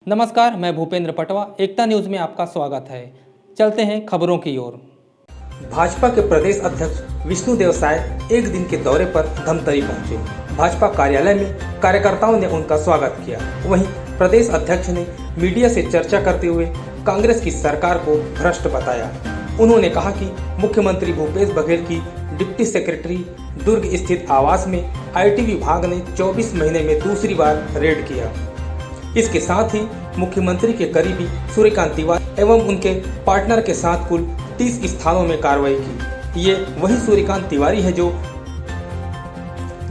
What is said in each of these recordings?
नमस्कार, मैं भूपेंद्र पटवा। एकता न्यूज में आपका स्वागत है। चलते हैं खबरों की ओर। भाजपा के प्रदेश अध्यक्ष विष्णुदेव साय एक दिन के दौरे पर धमतरी पहुंचे। भाजपा कार्यालय में कार्यकर्ताओं ने उनका स्वागत किया। वहीं प्रदेश अध्यक्ष ने मीडिया से चर्चा करते हुए कांग्रेस की सरकार को भ्रष्ट बताया। उन्होंने कहा कि मुख्यमंत्री भूपेश बघेल की डिप्टी सेक्रेटरी दुर्ग स्थित आवास में IT विभाग ने 24 महीने में दूसरी बार रेड किया। इसके साथ ही मुख्यमंत्री के करीबी सूर्यकांत तिवारी एवं उनके पार्टनर के साथ कुल 30 स्थानों में कार्रवाई की। ये वही सूर्यकांत तिवारी है जो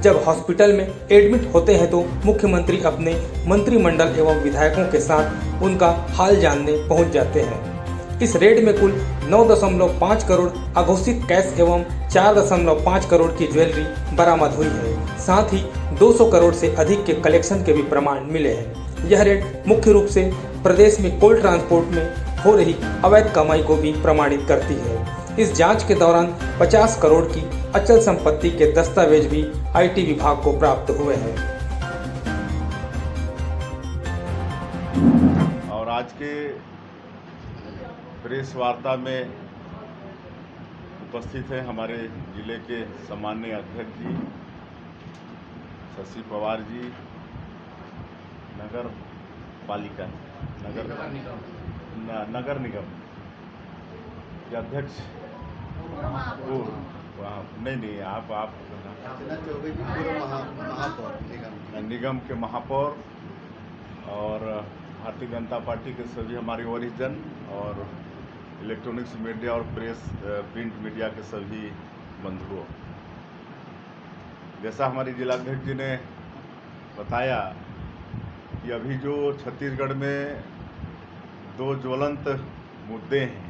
जब हॉस्पिटल में एडमिट होते हैं तो मुख्यमंत्री अपने मंत्रिमंडल एवं विधायकों के साथ उनका हाल जानने पहुंच जाते हैं। इस रेड में कुल 9.5 करोड़ अघोषित कैश एवं 4.5 करोड़ की ज्वेलरी बरामद हुई है। साथ ही 200 करोड़ से अधिक के कलेक्शन के भी प्रमाण मिले हैं। यह रेड मुख्य रूप से प्रदेश में कोल ट्रांसपोर्ट में हो रही अवैध कमाई को भी प्रमाणित करती है। इस जांच के दौरान 50 करोड़ की अचल संपत्ति के दस्तावेज भी IT विभाग को प्राप्त हुए हैं। और आज के प्रेस वार्ता में उपस्थित हैं हमारे जिले के सम्माननीय अध्यक्ष जी शशि पवार जी, नगर निगम के अध्यक्ष नहीं आप निगम के महापौर और भारतीय जनता पार्टी के सभी हमारे वरिष्ठ जन और इलेक्ट्रॉनिक्स मीडिया और प्रिंट मीडिया के सभी बंधुओं, जैसा हमारे जिलाध्यक्ष जी ने बताया कि अभी जो छत्तीसगढ़ में 2 ज्वलंत मुद्दे हैं,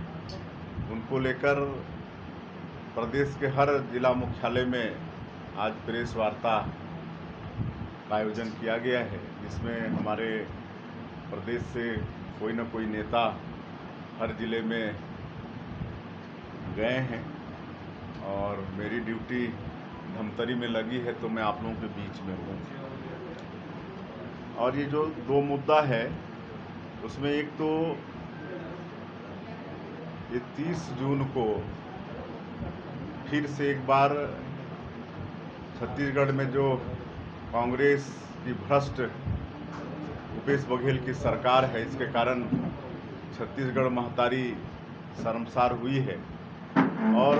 उनको लेकर प्रदेश के हर जिला मुख्यालय में आज प्रेस वार्ता का आयोजन किया गया है, जिसमें हमारे प्रदेश से कोई न कोई नेता हर जिले में गए हैं और मेरी ड्यूटी धमतरी में लगी है तो मैं आप लोगों के बीच में हूँ। और ये जो 2 मुद्दा है उसमें एक तो ये 30 जून को फिर से एक बार छत्तीसगढ़ में जो कांग्रेस की भ्रष्ट भूपेश बघेल की सरकार है, इसके कारण छत्तीसगढ़ महतारी शर्मसार हुई है। और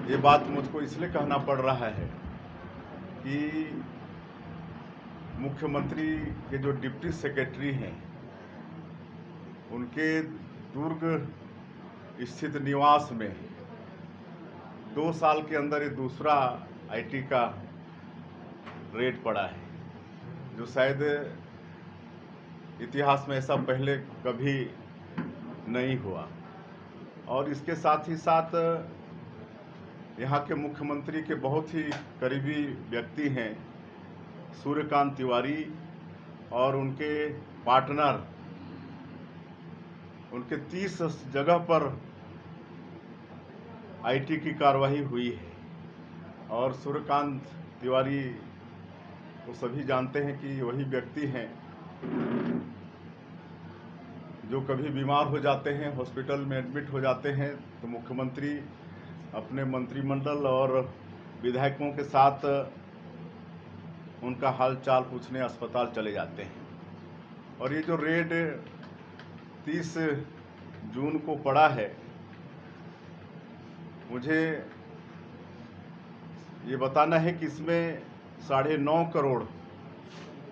ये बात मुझको इसलिए कहना पड़ रहा है कि मुख्यमंत्री के जो डिप्टी सेक्रेटरी हैं, उनके दुर्ग स्थित निवास में 2 साल के अंदर ये दूसरा IT का रेड पड़ा है, जो शायद इतिहास में ऐसा पहले कभी नहीं हुआ। और इसके साथ ही साथ यहाँ के मुख्यमंत्री के बहुत ही करीबी व्यक्ति हैं सूर्यकांत तिवारी और उनके पार्टनर, उनके 30 जगह पर IT की कार्रवाई हुई है। और सूर्यकांत तिवारी को सभी जानते हैं कि वही व्यक्ति हैं जो कभी बीमार हो जाते हैं, हॉस्पिटल में एडमिट हो जाते हैं तो मुख्यमंत्री अपने मंत्रिमंडल और विधायकों के साथ उनका हाल चाल पूछने अस्पताल चले जाते हैं। और ये जो रेड 30 जून को पड़ा है, मुझे ये बताना है कि इसमें 9.5 करोड़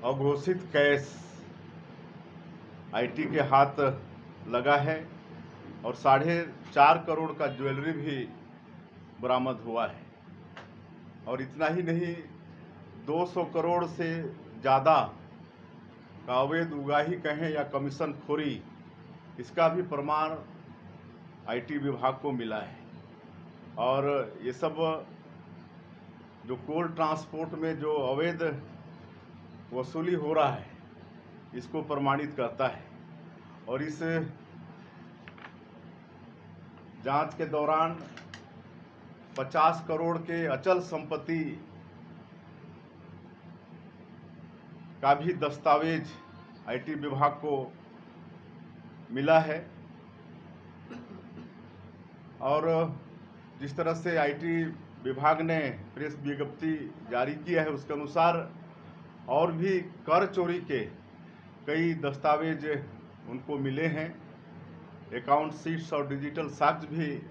अघोषित कैश IT के हाथ लगा है और 4.5 करोड़ का ज्वेलरी भी बरामद हुआ है। और इतना ही नहीं, 200 करोड़ से ज़्यादा का अवैध उगाही कहें या कमीशन खोरी, इसका भी प्रमाण IT विभाग को मिला है। और ये सब जो कोल ट्रांसपोर्ट में जो अवैध वसूली हो रहा है, इसको प्रमाणित करता है। और इस जांच के दौरान 50 करोड़ के अचल संपत्ति का भी दस्तावेज आईटी विभाग को मिला है। और जिस तरह से आईटी विभाग ने प्रेस विज्ञप्ति जारी किया है उसके अनुसार और भी कर चोरी के कई दस्तावेज उनको मिले हैं। अकाउंट शीट्स और डिजिटल साक्ष्य भी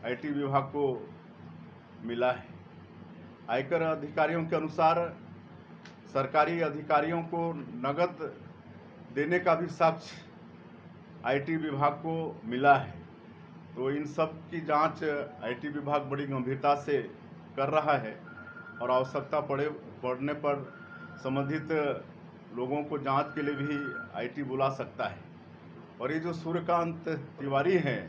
आईटी विभाग को मिला है। आयकर अधिकारियों के अनुसार सरकारी अधिकारियों को नकद देने का भी साक्ष्य आईटी विभाग को मिला है। तो इन सब की जांच आईटी विभाग बड़ी गंभीरता से कर रहा है और आवश्यकता पड़ने पर संबंधित लोगों को जांच के लिए भी आईटी बुला सकता है। और ये जो सूर्यकांत तिवारी हैं,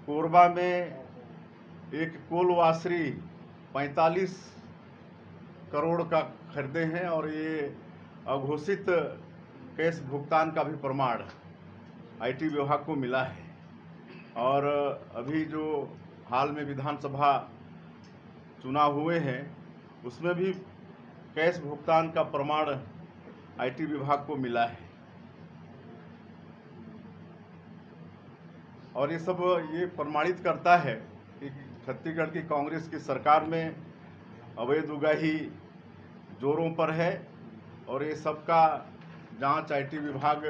कोरबा में एक कोल वाशरी 45 करोड़ का खरीदे हैं और ये अघोषित कैश भुगतान का भी प्रमाण आईटी विभाग को मिला है। और अभी जो हाल में विधानसभा चुनाव हुए हैं उसमें भी कैश भुगतान का प्रमाण आईटी विभाग को मिला है। और ये सब ये प्रमाणित करता है कि छत्तीसगढ़ की कांग्रेस की सरकार में अवैध उगाही जोरों पर है और ये सबका जांच आईटी विभाग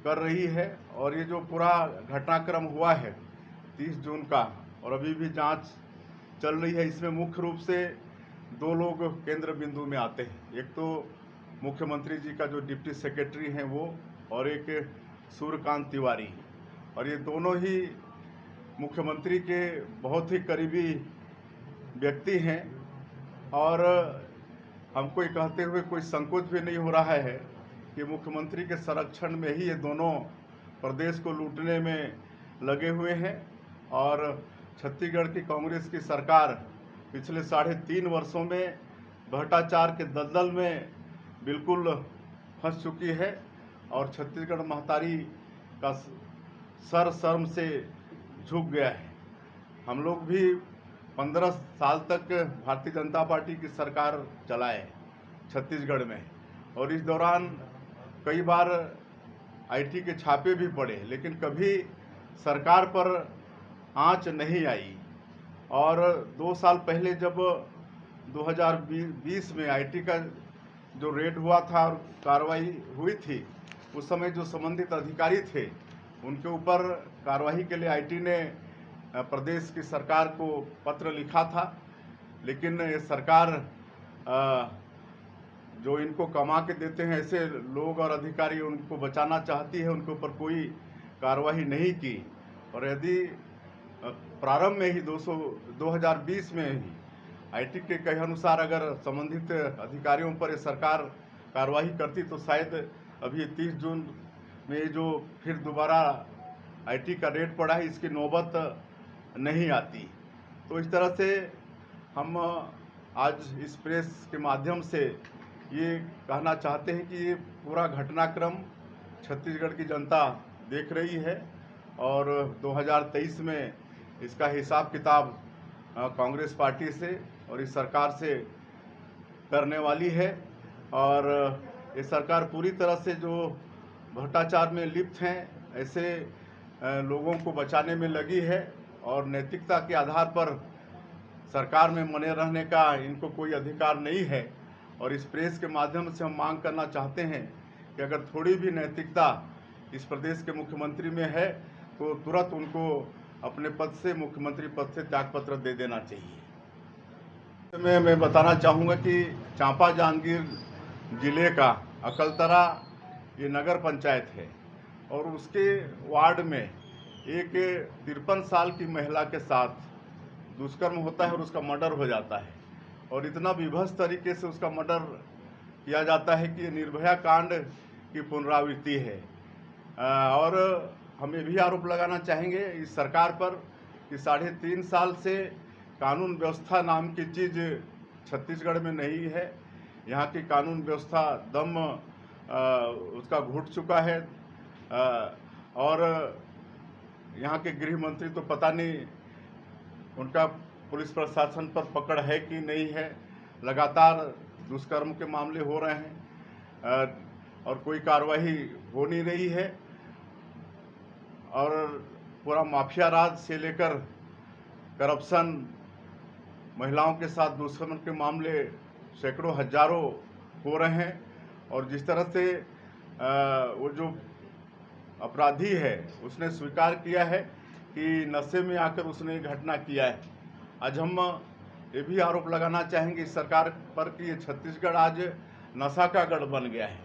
कर रही है। और ये जो पूरा घटनाक्रम हुआ है 30 जून का और अभी भी जांच चल रही है, इसमें मुख्य रूप से दो लोग केंद्र बिंदु में आते हैं। एक तो मुख्यमंत्री जी का जो डिप्टी सेक्रेटरी हैं वो, और एक सूर्यकांत तिवारी। और ये दोनों ही मुख्यमंत्री के बहुत ही करीबी व्यक्ति हैं। और हमको ये कहते हुए कोई संकोच भी नहीं हो रहा है कि मुख्यमंत्री के संरक्षण में ही ये दोनों प्रदेश को लूटने में लगे हुए हैं। और छत्तीसगढ़ की कांग्रेस की सरकार पिछले 3.5 वर्षों में भ्रष्टाचार के दलदल में बिल्कुल फंस चुकी है और छत्तीसगढ़ महतारी का सर शर्म से झुक गया है। हम लोग भी 15 साल तक भारतीय जनता पार्टी की सरकार चलाए छत्तीसगढ़ में और इस दौरान कई बार आईटी के छापे भी पड़े, लेकिन कभी सरकार पर आंच नहीं आई। और 2 साल पहले जब 2020 में आईटी का जो रेड हुआ था और कार्रवाई हुई थी, उस समय जो संबंधित अधिकारी थे उनके ऊपर कार्रवाई के लिए आईटी ने प्रदेश की सरकार को पत्र लिखा था। लेकिन ये सरकार जो इनको कमा के देते हैं ऐसे लोग और अधिकारी उनको बचाना चाहती है, उनके ऊपर कोई कार्रवाई नहीं की। और यदि प्रारंभ में ही 2020 में ही आईटी के कहे अनुसार अगर संबंधित अधिकारियों पर ये सरकार कार्रवाई करती तो शायद अभी 30 जून में जो फिर दोबारा आईटी का रेड पड़ा है इसकी नौबत नहीं आती। तो इस तरह से हम आज इस प्रेस के माध्यम से ये कहना चाहते हैं कि ये पूरा घटनाक्रम छत्तीसगढ़ की जनता देख रही है और 2023 में इसका हिसाब किताब कांग्रेस पार्टी से और इस सरकार से करने वाली है। और ये सरकार पूरी तरह से जो भ्रष्टाचार में लिप्त हैं ऐसे लोगों को बचाने में लगी है और नैतिकता के आधार पर सरकार में बने रहने का इनको कोई अधिकार नहीं है। और इस प्रेस के माध्यम से हम मांग करना चाहते हैं कि अगर थोड़ी भी नैतिकता इस प्रदेश के मुख्यमंत्री में है तो तुरंत उनको अपने पद से, मुख्यमंत्री पद से त्यागपत्र दे देना चाहिए। मैं बताना चाहूँगा कि चांपा जांजगीर जिले का अकलतरा ये नगर पंचायत है और उसके वार्ड में एक 53 साल की महिला के साथ दुष्कर्म होता है और उसका मर्डर हो जाता है। और इतना विभत्स तरीके से उसका मर्डर किया जाता है कि ये निर्भया कांड की पुनरावृत्ति है। और हम ये भी आरोप लगाना चाहेंगे इस सरकार पर कि 3.5 साल से कानून व्यवस्था नाम की चीज़ छत्तीसगढ़ में नहीं है। यहाँ की कानून व्यवस्था दम उसका घुट चुका है। और यहाँ के गृह मंत्री तो पता नहीं उनका पुलिस प्रशासन पर पकड़ है कि नहीं है। लगातार दुष्कर्म के मामले हो रहे हैं और कोई कार्रवाई हो नहीं रही है। और पूरा माफिया राज से लेकर करप्शन, महिलाओं के साथ दुष्कर्म के मामले सैकड़ों हजारों हो रहे हैं। और जिस तरह से वो जो अपराधी है उसने स्वीकार किया है कि नशे में आकर उसने घटना किया है। आज हम ये भी आरोप लगाना चाहेंगे इस सरकार पर कि ये छत्तीसगढ़ आज नशा का गढ़ बन गया है।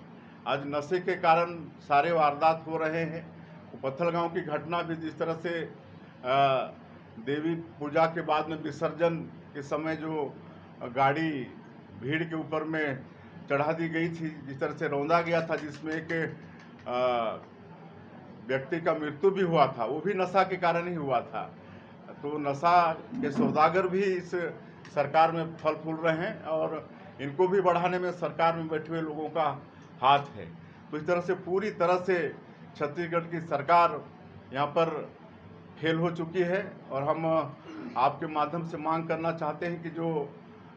आज नशे के कारण सारे वारदात हो रहे हैं। पत्थलगांव की घटना भी जिस तरह से देवी पूजा के बाद में विसर्जन के समय जो गाड़ी भीड़ के ऊपर में चढ़ा दी गई थी, जिस तरह से रौंदा गया था, जिसमें एक व्यक्ति का मृत्यु भी हुआ था, वो भी नशा के कारण ही हुआ था। तो नशा के सौदागर भी इस सरकार में फल फूल रहे हैं और इनको भी बढ़ाने में सरकार में बैठे हुए लोगों का हाथ है। तो इस तरह से पूरी तरह से छत्तीसगढ़ की सरकार यहाँ पर फेल हो चुकी है। और हम आपके माध्यम से मांग करना चाहते हैं कि जो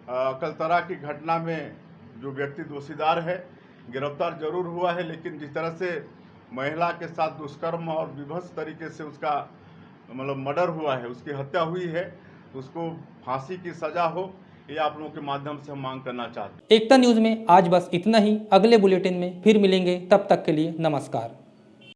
अकलतरा की घटना में जो व्यक्ति दोषीदार है गिरफ्तार जरूर हुआ है, लेकिन जिस तरह से महिला के साथ दुष्कर्म और विभत्स तरीके से उसका मतलब मर्डर हुआ है, उसकी हत्या हुई है, तो उसको फांसी की सजा हो, ये आप लोगों के माध्यम से हम मांग करना चाहते हैं। एकता न्यूज़ में आज बस इतना ही। अगले बुलेटिन में फिर मिलेंगे, तब तक के लिए नमस्कार।